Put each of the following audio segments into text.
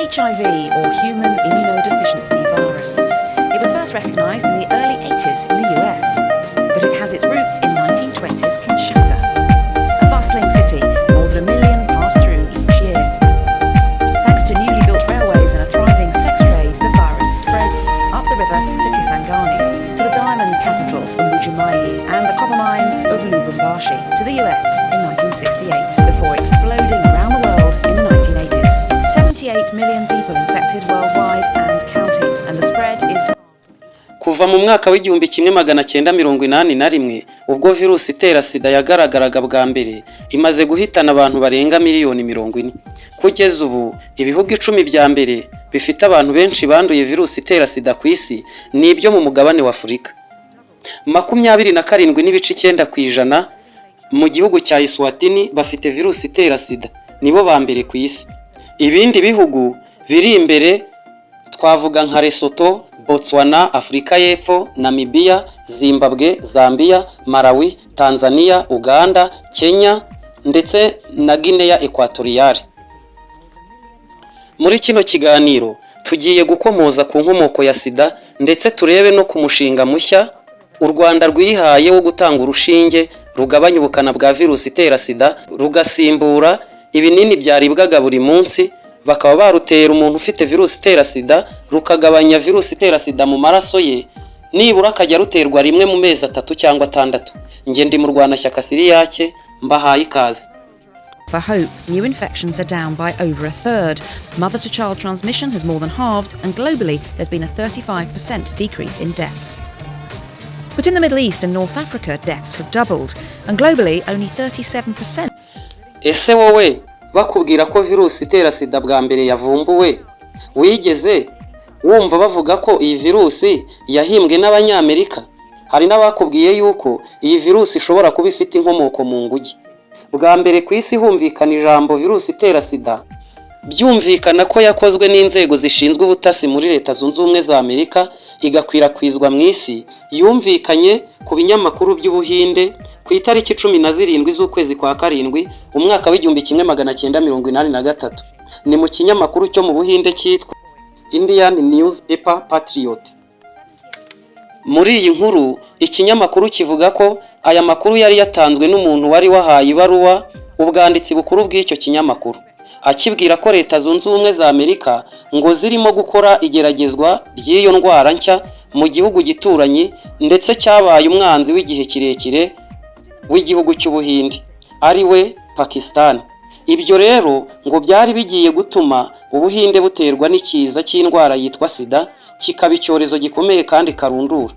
HIV, or human immunodeficiency virus. It was first recognized in the early 80s in the US, but it has its roots in 1920s Kinshasa, a bustling city more than 1 million pass through each year. Thanks to newly built railways and a thriving sex trade, the virus spreads up the river to Kisangani, to the diamond capital Mbuji-Mayi and the copper mines of Lubumbashi, to the US in 1968, before exploding around the world in the 1980s. 78 million people infected worldwide and counting, and the spread is... Kuva mu mwaka w'igihumbi kimwe magana cyenda 1981 ubwo virusi itera sida yagaragaraga bwa mbere imaze guhitana abantu barenga miliyoni 40. Kugeza ubu ibihugu 10 bya mbere bifite abantu benshi banduye virusi itera sida ku isi nibyo mu mugabane wa Afurika. 27.9% mu gihugu cya Eswatini bafite virusi itera sida, nibo ba mbere ku isi. Ibindi bihugu biri imbere twavuga nka Lesotho, Botswana, Afrika y'Epfo, Namibia, Zimbabwe, Zambia, Malawi, Tanzania, Uganda, Kenya ndetse na Guinea Equatoriale. Muri kino kiganiro tugiye gukomoza ku nkomoko ya sida ndetse turebe no ku mushinga mushya u Rwanda rwihaye wo gutanga urushinge rugabanya ubukana bwa virusi itera sida rugasimbura ibinini byaribwaga buri munsi, bakaba barutera umuntu ufite virusi itera sida rukagabanya virusi itera sida mu maraso ye, nibura akajya ruterwa rimwe mu mezi 3 cyangwa 6. Nge ndi mu Rwanashyaka Siriyake, mbahaye ikaze. For hope, new infections are down by over a third. Mother-to-child transmission has more than halved, and globally there's been a 35% decrease in deaths. But in the Middle East and North Africa, deaths have doubled, and globally only 37%. Ese wowe bakubwira ko virusi itera sida bwa mbere yavumbuwe, wigeze wumva bavuga ko iyi virusi yahimbwe n'Abanyamerika? Hari n'abakubwiye yuko iyi virusi ishobora kuba ifite inkomoko mu nguge. Bwa mbere ku isi humvikana ijambo virusi itera sida, byumvikana ko yakozwe n'inzego zishinzwe ubutasi muri Leta Zunze Ubumwe za Amerika, igakwirakwizwa mu isi. Yumvikanye ku binyamakuru by'Ubuhinde ku itariki 17 z'ukwezi kwa karindwi umwaka w'igihumbi kimwe magana cyenda 1983. Ni mu kinyamakuru cyo mu Buhinde cyitwa Indian Newspaper Patriot. Muri iyi nkuru ikinyamakuru kivuga ko aya makuru yari yatanzwe n'umuntu wari wahaye ibaruwa ubwanditsi bukuru bw'icyo kinyamakuru, akibwira ko Leta Zunze Ubumwe za Amerika ngo zirimo gukora igeragezwa ry'iyo ndwara nshya mu gihugu gituranyi ndetse cyabaye umwanzi w'igihe kirekire w'igihugu cy'Ubuhinde, ari we Pakistan. Ibyo rero ngo byari bigiye gutuma Ubuhinde buterwa n'ikiza cy'indwara yitwa sida, kikaba icyorezo gikomeye kandi karundura.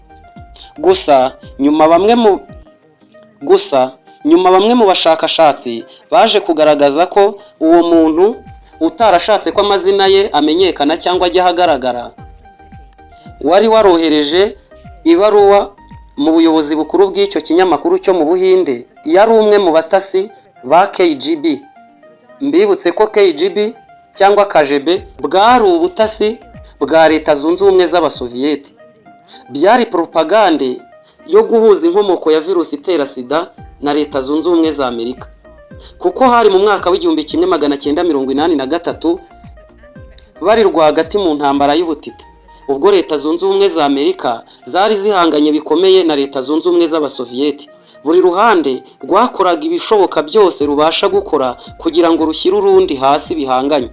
Gusa nyuma bamwe mu bashakashatsi baje kugaragaza ko uwo muntu utarashatse ko amazina ye amenyekana cyangwa ajya ahagaragara, wari warohereje ibaruwa mu buyobozi bukuru bw'icyo kinyamakuru cyo mu Buhinde, yari umwe mu batasi ba KGB. Mbibutse ko KGB cyangwa KGB bwari ubutasi bwa Leta Zunze Ubumwe z'Abasoviyeti. Byari propagande yo guhuza inkomoko ya virusi itera sida na Leta Zunze Ubumwe za Amerika, kuko hari mu mwaka w'igihumbi kimwe magana cyenda 1983 bari rwagati mu ntambara y'ubutita, ubwo Leta Zunze Ubumwe za Amerika zari zihanganye bikomeye na Leta Zunze Ubumwe z'Abasoviyeti. Buri ruhande rwakoraga ibishoboka byose rubasha gukora kugira ngo rushyire urundi hasi bihanganye.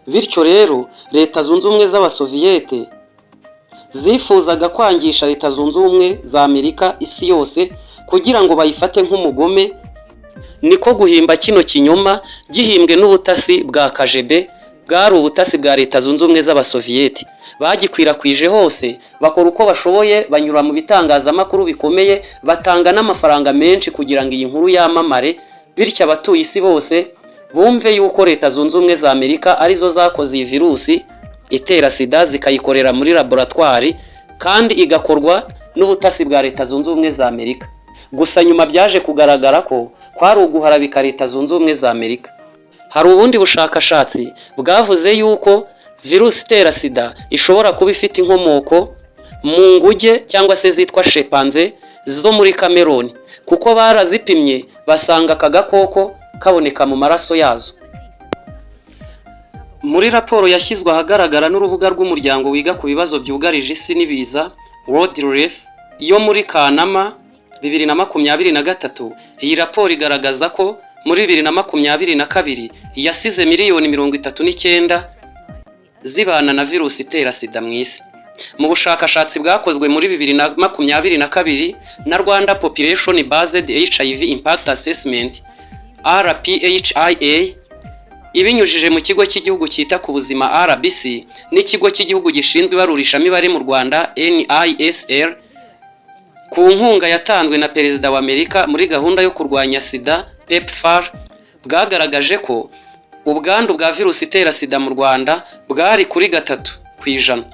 Bityo rero Leta Zunze Ubumwe z'Abasoviyeti zifuzaga kwangisha Leta Zunze Ubumwe za Amerika isi yose kugira ngo bayifate nk'umugome. Niko guhimba kino kinyoma gihimbwe n'ubutasi bwa KGB, bwari ubutasi bwa Leta Zunze Ubumwe z'Abasoviyeti. Bagikwirakwije hose, bakora uko bashoboye, banyura mu bitangazamakuru bikomeye, batanga n'amafaranga menshi kugira ngo iyi nkuru yamamare, bityo abatuye isi bose bumve yuko Leta Zunze Ubumwe za Amerika arizo zakoze iyi virusi itera sida, zikayikorera muri laboratoire kandi igakorwa n'ubutasi bwa Leta Zunze Ubumwe za Amerika. Gusa nyuma byaje kugaragara ko kwari uguharabika Leta Zunze Ubumwe za Amerika. Hari ubundi bushakashatsi bwavuze yuko virusi itera sida ishobora kuba ifite inkomoko mu nguge cyangwa se zitwa chimpanzee zo muri Cameroon, kuko barazipimye basanga aka gakoko kaboneka mu maraso yazo. Muri raporo yashyizwe ahagaragara n'urubuga rw'umuryango wiga ku bibazo byugarije isi n'ibiza World Relief yo muri Kanama 2023, iyi raporo igaragaza ko muri 2022 yasize miliyoni 39 zibana na virusi itera sida mu isi. Mu bushakashatsi bwakozwe muri 2022 na Rwanda Population Based HIV Impact Assessment RPHIA ibinyujije mu kigo cy'igihugu cyita ku buzima RBC n'ikigo cy'igihugu gishinzwe ibarurishamibare mu Rwanda NISR ku nkunga yatanzwe na Perezida wa Amerika muri gahunda yo kurwanya sida PEPFAR, bwagaragaje ko ubwandu bwa virusi itera sida mu Rwanda bwari kuri 3%.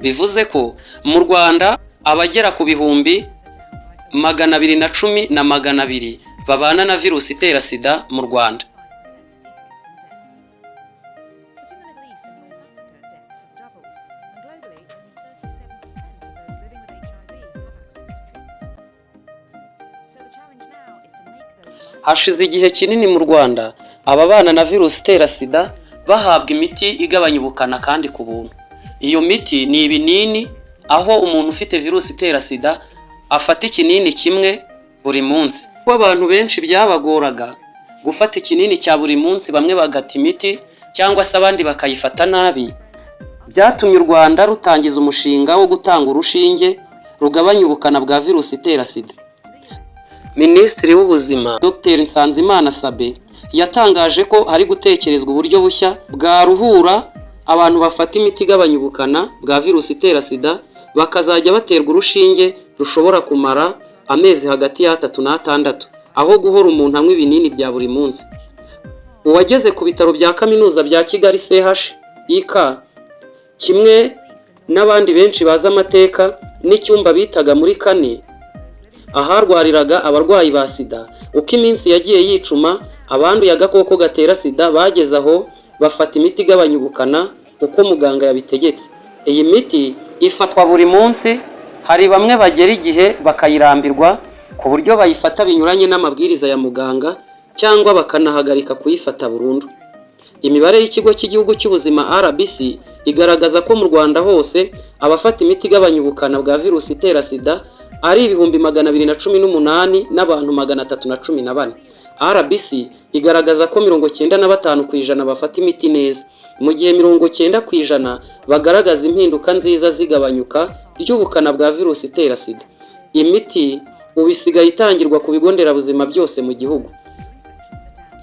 Bivuze ko mu Rwanda abagera ku bihumbi 210 na 200 babana na virusi itera sida mu Rwanda. Hashize igihe kinini mu Rwanda ababana na virusi itera sida bahabwa imiti igabanya ubukana kandi ku buntu. Iyo miti ni ibinini, aho umuntu ufite virusi itera sida afata ikinini kimwe buri munsi. Kuko abantu benshi byabagoraga gufata ikinini cya buri munsi, bamwe bagata imiti cyangwa se abandi bakayifata nabi, byatumye u Rwanda rutangiza umushinga wo gutanga urushinge rugabanya ubukana bwa virusi itera sida. Minisitiri w'Ubuzima Dr Nsanzimana Sabin yatangaje ko hari gutekerezwa uburyo bushya bwaruhura abantu bafata imiti igabanya ubukana bwa virusi itera sida, bakazajya baterwa urushinge rushobora kumara amezi hagati ya 3 na 6, aho guhora umuntu anywa ibinini bya buri munsi. Uwageze ku bitaro bya kaminuza bya Kigali CHUK kimwe n'abandi benshi baza amateka n'icyumba bitaga muri kane aharwariraga abarwayi ba sida, uko iminsi yagiye yicuma abanduye agakoko gatera sida bageze aho bafata imiti igabanya ubukana uko muganga yabitegetse. Iyi miti ifatwa buri munsi, hari bamwe bagera igihe bakayirambirwa ku buryo bayifata binyuranye n'amabwiriza ya muganga cyangwa bakanahagarika kuyifata burundu. Imibare y'ikigo cy'igihugu cy'ubuzima RBC igaragaza ko mu Rwanda hose abafata imiti igabanya ubukana bwa virusi itera sida ari 218 n'abantu 314. RBC igaragaza ko 95% bafata imiti neza, mu gihe 90% bagaragaza impinduka nziza zigabanyuka ry'ubukana bwa virusi itera sida. Imiti ubisigaye itangirwa ku bigo nderabuzima byose mu gihugu.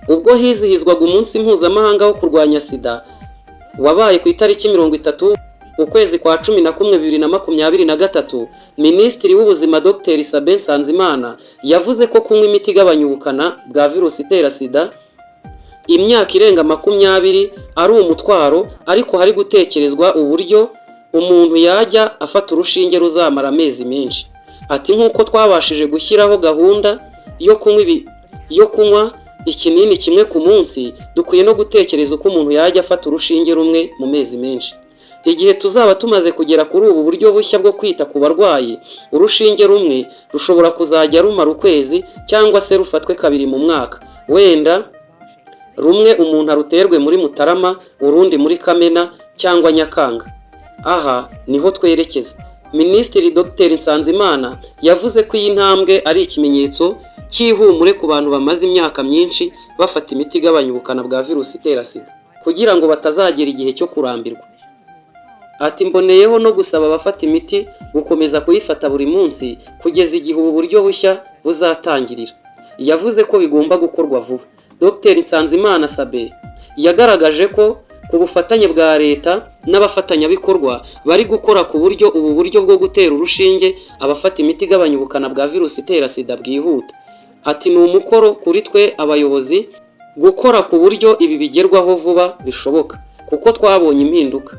Ubwo hizihizwaga umunsi mpuzamahanga wo kurwanya sida wabaye ku itariki 30 ukwezi kwa 11 2023, Minisitiri w'Ubuzima Dr Sabin Nsanzimana yavuze ko kunywa imiti igabanya ubukana bwa virusi itera sida imyaka irenga 20 ari umutwaro, ariko hari gutekerezwa uburyo umuntu yajya afata urushinge ruzamara amezi menshi. Ati nk'uko twabashije gushyiraho gahunda yo kunywa ikinini kimwe ku munsi, dukwiye no gutekereza uko umuntu yajya afata urushinge rumwe mu mezi menshi. Igihe tuzaba tumaze kugera kuri ubu buryo bushya bwo kwita ku barwayi, urushinge rumwe rushobora kuzajya rumara ukwezi cyangwa se rufatwe 2 mu mwaka, wenda rumwe umuntu aruterwe muri Mutarama, urundi muri Kamena cyangwa Nyakanga. Aha niho twerekeza. Minisitiri Dr Nsanzimana yavuze ko iyi ntambwe ari ikimenyetso cy'ihumure ku bantu bamaze imyaka myinshi bafata imiti igabanya ubukana bwa virusi itera sida, kugira ngo batazagera igihe cyo kurambirwa. Ati mboneyeho no gusaba abafata imiti gukomeza kuyifata buri munsi kugeza igihe ubu buryo bushya buzatangirira. Yavuze ko bigomba gukorwa vuba. Dr Nsanzimana Sabin yagaragaje ko ku bufatanye bwa leta n'abafatanyabikorwa bari gukora ku buryo ubu buryo bwo gutera urushinge abafata imiti igabanya ubukana bwa virusi itera sida bwihuta. Ati ni umukoro kuri twe abayobozi gukora ku buryo ibi bigerwaho vuba bishoboka, kuko twabonye impinduka.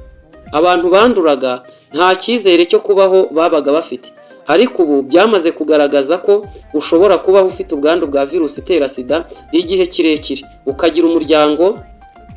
Abantu banduraga nta cyizere cyo kubaho babaga bafite, ariko ubu byamaze kugaragaza ko ushobora kubaho ufite ubwandu bwa virusi itera sida igihe kirekire, ukagira umuryango,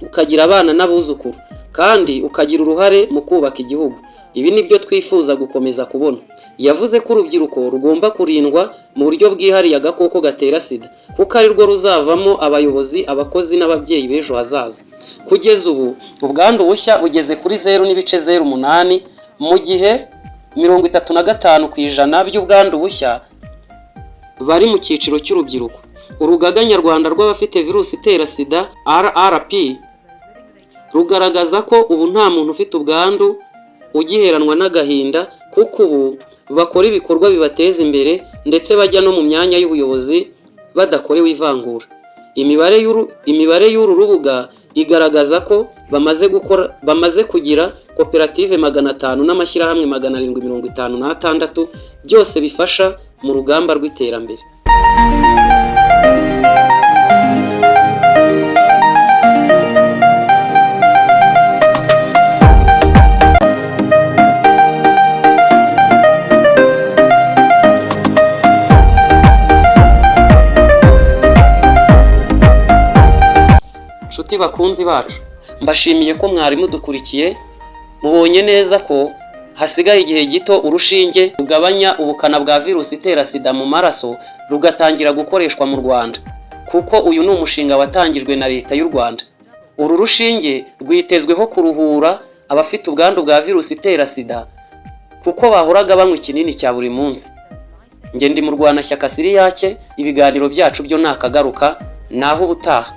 ukagira abana n'abuzukuru, kandi ukagira uruhare mu kubaka igihugu. Ibi nibyo twifuza gukomeza kubona. yavuze ko urubyiruko rugomba kurindwa mu buryo bwihariye agakoko gatera sida kuko ari rwo ruzavamo abayobozi, abakozi n'ababyeyi b'ejo hazaza. Kugeza ubu ubwandu bushya bugeze kuri 0.08 mu gihe 35% by'ubwandu bushya bari mu cyiciro cy'urubyiruko. Urugaga nyarwanda rw'abafite virusi itera sida RRP rugaragaza ko ubu nta muntu ufite ubwandu ugiheranwa n'agahinda kuko ubu bakora ibikorwa bibateza imbere ndetse bajya no mu myanya y'ubuyobozi badakorewe ivangura. Imibare y'uru rubuga igaragaza ko bamaze kugira koperative 500 n'amashyirahamwe 756 byose bifasha mu rugamba rw'iterambere. Nshuti bakunzi bacu, mbashimiye ko mwari mudukurikiye, mubonye neza ko hasigaye igihe gito urushinge rugabanya ubukana bwa virusi itera sida mu maraso rugatangira gukoreshwa mu Rwanda, kuko uyu ni umushinga watangijwe na Leta y'u Rwanda. Uru rushinge rwitezweho kuruhura abafite ubwandu bwa virusi itera sida kuko bahoraga banywa ikinini cya buri munsi. Nge ndi mu Rwanashyaka Siriyake, ibiganiro byacu byo nakagaruka naho ubutaha.